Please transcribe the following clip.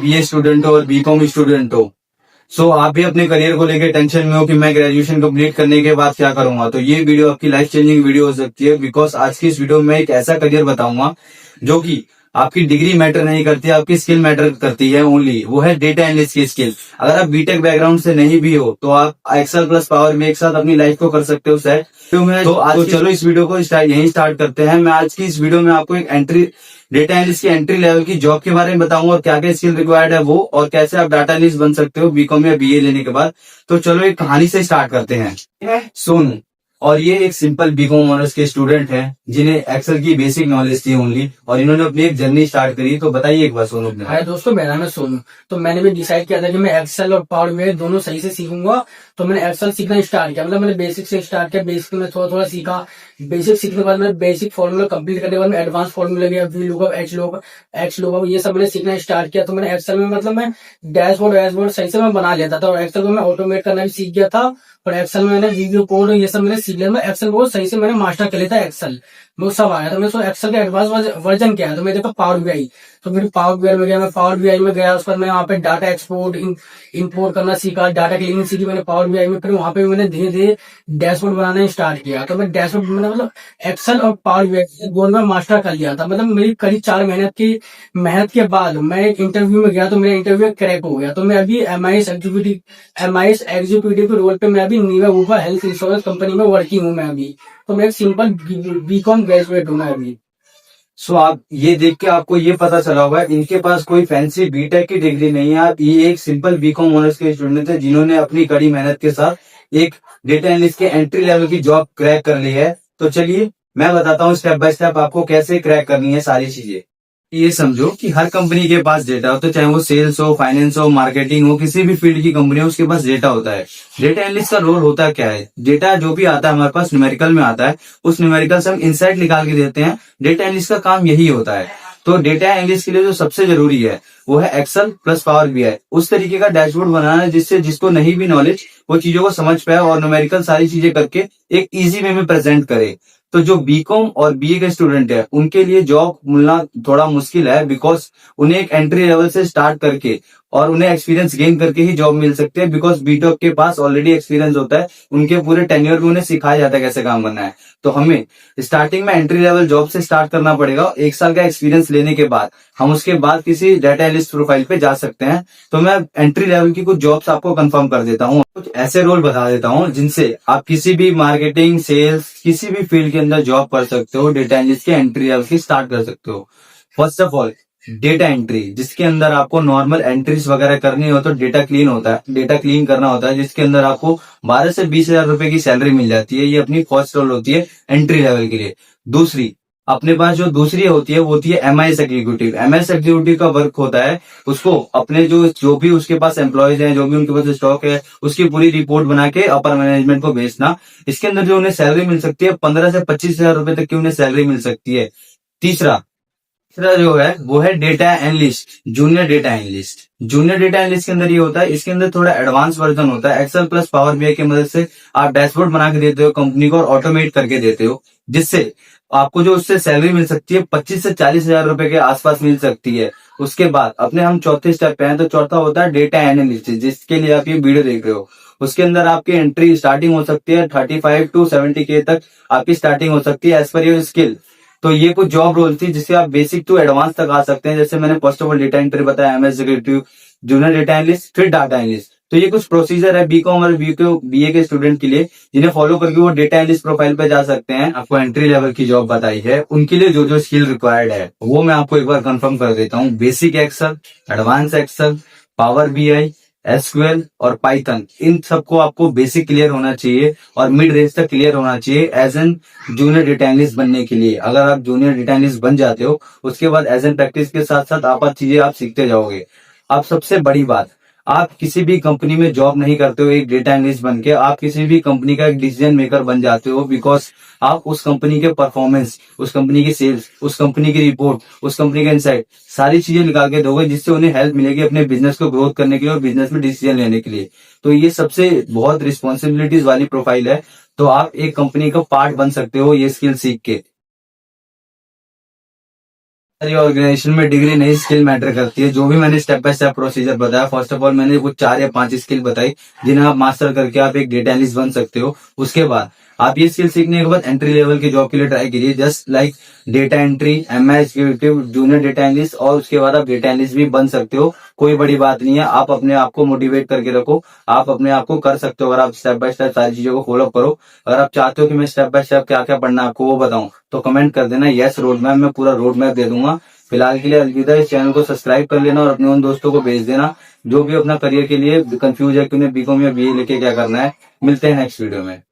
BA student हो और BCom student हो, सो आप भी अपने करियर को लेकर टेंशन में हो कि मैं ग्रेजुएशन कंप्लीट करने के बाद क्या करूंगा, तो ये वीडियो आपकी लाइफ चेंजिंग वीडियो हो सकती है। बिकॉज आज की इस वीडियो में एक ऐसा करियर बताऊंगा जो कि आपकी डिग्री मैटर नहीं करती, आपकी स्किल मैटर करती है ओनली, वो है डेटा एनालिस्ट की स्किल। अगर आप बीटेक बैकग्राउंड से नहीं भी हो तो आप एक्सेल प्लस पावर में एक साथ अपनी लाइफ को कर सकते हो सेट। तो चलो इस वीडियो को यहीं स्टार्ट करते हैं। मैं आज की इस वीडियो में आपको एक डेटा एनालिस्ट की एंट्री लेवल की जॉब के बारे में बताऊंगा और क्या क्या स्किल रिक्वायर्ड है वो, और कैसे आप डाटा एनालिस्ट बन सकते हो बीकॉम या बीए लेने के बाद। तो चलो एक कहानी से स्टार्ट करते हैं। सोनू और ये एक सिंपल बीकॉम ऑनर्स के स्टूडेंट हैं जिन्हें एक्सेल की बेसिक नॉलेज थी ओनली, और इन्होंने अपनी एक जर्नी स्टार्ट करी। तो बताइए एक बार सोनू। हाय दोस्तों, मेरा नाम है सोनू। तो मैंने भी डिसाइड किया था कि मैं एक्सेल और पावर बीआई दोनों सही से सीखूंगा। तो मैंने एक्सेल सीखना स्टार्ट किया, मतलब मैंने बेसिक से स्टार्ट किया। बेसिक में थोड़ा थोड़ा सीखा। बेसिक सीखने के बाद मैंने बेसिक फॉर्मूला कंप्लीट करने के बाद मैं एडवांस फॉर्मूला गया, वी लुकअप, एक्स लुकअप, ये सब मैंने सीखना स्टार्ट किया। तो मैंने एक्सेल में मतलब मैं डैशबोर्ड सही से मैं बना लेता था, और एक्सेल को मैं ऑटोमेट करना भी सीख गया था। और एक्सेल में मैंने वीडियो कोड ये सब मैंने सीख लिया। मैं एक्सेल को सही से मैंने मास्टर कर लिया था। एक्सेल वो सब आया था। मैं एक्सेल का एडवांस वर्जन क्या है, तो मैं देखा पावर बीआई। तो मेरे पावर बीआई में गया, मैं पावर बीआई में गया, उस पर मैं वहाँ पे डाटा एक्सपोर्ट इंपोर्ट करना सीखा, डाटा क्लीनिंग सीखी मैंने पावर बीआई में। फिर वहाँ पे मैंने धीरे धीरे डैशबोर्ड बनाना स्टार्ट किया। तो मैं डैशबोर्ड मैंने मतलब एक्सेल और पावर बीआई दोनों में मास्टर कर लिया था। मतलब मेरी करीब 4 महीने की मेहनत के बाद मैं एक इंटरव्यू में गया, तो मेरा इंटरव्यू क्रैक हो गया। तो मैं अभी एमआईएस एग्जीक्यूटिव के रोल पे मैं अभी नीवा वूफा हेल्थ इंश्योरेंस कंपनी में वर्किंग हूँ मैं अभी। तो मैं एक सिंपल बीकॉम ग्रेजुएट हूँ मैं अभी। सो आप ये देख के आपको ये पता चला होगा इनके पास कोई फैंसी बीटेक की डिग्री नहीं है। आप ये एक सिंपल बीकॉम ऑनर्स के स्टूडेंट थे जिन्होंने अपनी कड़ी मेहनत के साथ एक डेटा एनालिस्ट के एंट्री लेवल की जॉब क्रैक कर ली है। तो चलिए मैं बताता हूँ स्टेप बाय स्टेप आपको कैसे क्रैक करनी है सारी चीजें। ये समझो कि हर कंपनी के पास डेटा होता है, चाहे वो सेल्स हो, फाइनेंस हो, मार्केटिंग हो, किसी भी फील्ड की कंपनी हो, उसके पास डेटा होता है। डेटा एनालिस्ट का रोल होता है क्या है, डेटा जो भी आता है हमारे पास न्यूमेरिकल में आता है, उस न्यूमेरिकल से हम इंसाइट निकाल के देते हैं। डेटा एनालिस्ट का काम यही होता है। तो डेटा एनालिस्ट के लिए जो सबसे जरूरी है वो है एक्सेल प्लस पावर बीआई। उस तरीके का डैशबोर्ड बनाना है जिससे जिसको नहीं भी नॉलेज वो चीजों को समझ पाए और न्यूमेरिकल सारी चीजें करके एक इजी वे में प्रेजेंट करे। तो जो बीकॉम और बीए के स्टूडेंट है उनके लिए जॉब मिलना थोड़ा मुश्किल है, बिकॉज उन्हें एक एंट्री लेवल से स्टार्ट करके और उन्हें एक्सपीरियंस गेन करके ही जॉब मिल सकती है। बिकॉज बीटेक के पास ऑलरेडी एक्सपीरियंस होता है, उनके पूरे टेन्योर में उन्हें सिखाया जाता है कैसे काम करना है। तो हमें स्टार्टिंग में एंट्री लेवल जॉब से स्टार्ट करना पड़ेगा। 1 साल का एक्सपीरियंस लेने के बाद हम उसके बाद किसी डाटा एनालिस्ट प्रोफाइल पे जा सकते हैं। तो मैं एंट्री लेवल की कुछ जॉब्स आपको कंफर्म कर देता हूँ, कुछ ऐसे रोल बता देता हूँ जिनसे आप किसी भी मार्केटिंग, सेल्स, किसी भी फील्ड के अंदर जॉब कर सकते हो। डेटा एनालिस्ट के एंट्री लेवल की स्टार्ट कर सकते हो। First of all data entry, जिसके अंदर आपको नॉर्मल एंट्रीज वगैरह करनी हो, तो डेटा क्लीन होता है, डेटा क्लीन करना होता है, जिसके अंदर आपको 12 से 20 हजार रुपए की सैलरी मिल जाती है। ये अपनी फर्स्ट रोल होती है एंट्री लेवल के लिए। दूसरी अपने पास जो दूसरी होती है वो होती है एमआईएस एग्जीक्यूटिव। एमआईएस एग्जीक्यूटिव का वर्क होता है उसको अपने जो भी उसके पास एम्प्लॉयज हैं, जो भी उनके पास स्टॉक है, उसकी पूरी रिपोर्ट बना के अपर मैनेजमेंट को भेजना। इसके अंदर जो उन्हें सैलरी मिल सकती है 15 से 25 हजार रुपए तक की उन्हें सैलरी मिल सकती है। तीसरा जो है वो है data analyst, junior data analyst. Junior data analyst के अंदर ये होता है, इसके अंदर थोड़ा एडवांस वर्जन होता है। एक्सेल प्लस पावर बीआई की मदद से आप डैशबोर्ड बना के देते हो कंपनी को और ऑटोमेट करके देते हो, जिससे आपको जो उससे सैलरी मिल सकती है 25 से 40 हजार रुपए के आसपास मिल सकती है। उसके बाद अपने हम चौथे स्टेप पे हैं, तो चौथा होता है डेटा एनालिस्ट, जिसके लिए आप ये वीडियो देख रहे हो। उसके अंदर आपकी एंट्री स्टार्टिंग हो सकती है 35 टू 70 के तक आपकी स्टार्टिंग हो सकती है एज पर योर स्किल। तो ये कुछ जॉब रोल थी जिससे आप बेसिक टू एडवांस तक आ सकते हैं। जैसे मैंने first of all data entry बताया, MS executive, junior data analyst, फिर डाटा एनालिस्ट। तो ये कुछ प्रोसीजर है बीकॉम और बीए के स्टूडेंट के लिए, जिन्हें फॉलो करके वो डेटा एनालिस्ट प्रोफाइल पे जा सकते हैं। आपको एंट्री लेवल की जॉब बताई है, उनके लिए जो जो स्किल रिक्वायर्ड है वो मैं आपको एक बार कंफर्म कर देता हूँ। Basic excel, advance excel, power BI, SQL और पाइथन, इन सबको आपको बेसिक क्लियर होना चाहिए और मिड रेंज तक क्लियर होना चाहिए as an junior data analyst बनने के लिए। अगर आप जूनियर डेटा एनालिस्ट बन जाते हो, उसके बाद एज एन प्रैक्टिस के साथ साथ आप चीजें आप सीखते जाओगे। अब सबसे बड़ी बात, आप किसी भी कंपनी में जॉब नहीं करते हो एक डेटा एनालिस्ट बन के, आप किसी भी कंपनी का एक डिसीजन मेकर बन जाते हो। बिकॉज आप उस कंपनी के परफॉर्मेंस, उस कंपनी की सेल्स, उस कंपनी की रिपोर्ट, उस कंपनी का इनसाइट, सारी चीजें निकाल के दोगे, जिससे उन्हें हेल्प मिलेगी अपने बिजनेस को ग्रोथ करने के लिए और बिजनेस में डिसीजन लेने के लिए। तो ये सबसे बहुत रिस्पॉन्सिबिलिटीज वाली प्रोफाइल है। तो आप एक कंपनी का पार्ट बन सकते हो ये स्किल सीख के। हमारी ऑर्गेनाइजेशन में डिग्री नहीं, स्किल मैटर करती है। जो भी मैंने स्टेप बाय स्टेप प्रोसीजर बताया, फर्स्ट ऑफ ऑल मैंने कुछ 4 या 5 स्किल बताई जिन्हें आप मास्टर करके आप एक डेटा एनालिस्ट बन सकते हो। उसके बाद आप ये स्किल सीखने के बाद एंट्री लेवल की जॉब के लिए ट्राई कीजिए, just like data entry, MI executive, junior data analyst, और उसके बाद आप डेटा एनालिस्ट भी बन सकते हो। कोई बड़ी बात नहीं है, आप अपने आप को मोटिवेट करके रखो, आप अपने आप को कर सकते हो अगर आप स्टेप बाय स्टेप सारी चीजों को फॉलो करो। अगर आप चाहते हो कि मैं स्टेप बाय स्टेप क्या क्या पढ़ना है आपको वो बताऊं, तो कमेंट कर देना, यस रोड मैप, मैं पूरा रोड मैप दे दूंगा। फिलहाल के लिए अलविदा। इस चैनल को सब्सक्राइब कर लेना और अपने उन दोस्तों को भेज देना जो भी अपना करियर के लिए कंफ्यूज है कि उन्हें बीकॉम या बीए लेके क्या करना है। मिलते हैं नेक्स्ट वीडियो में।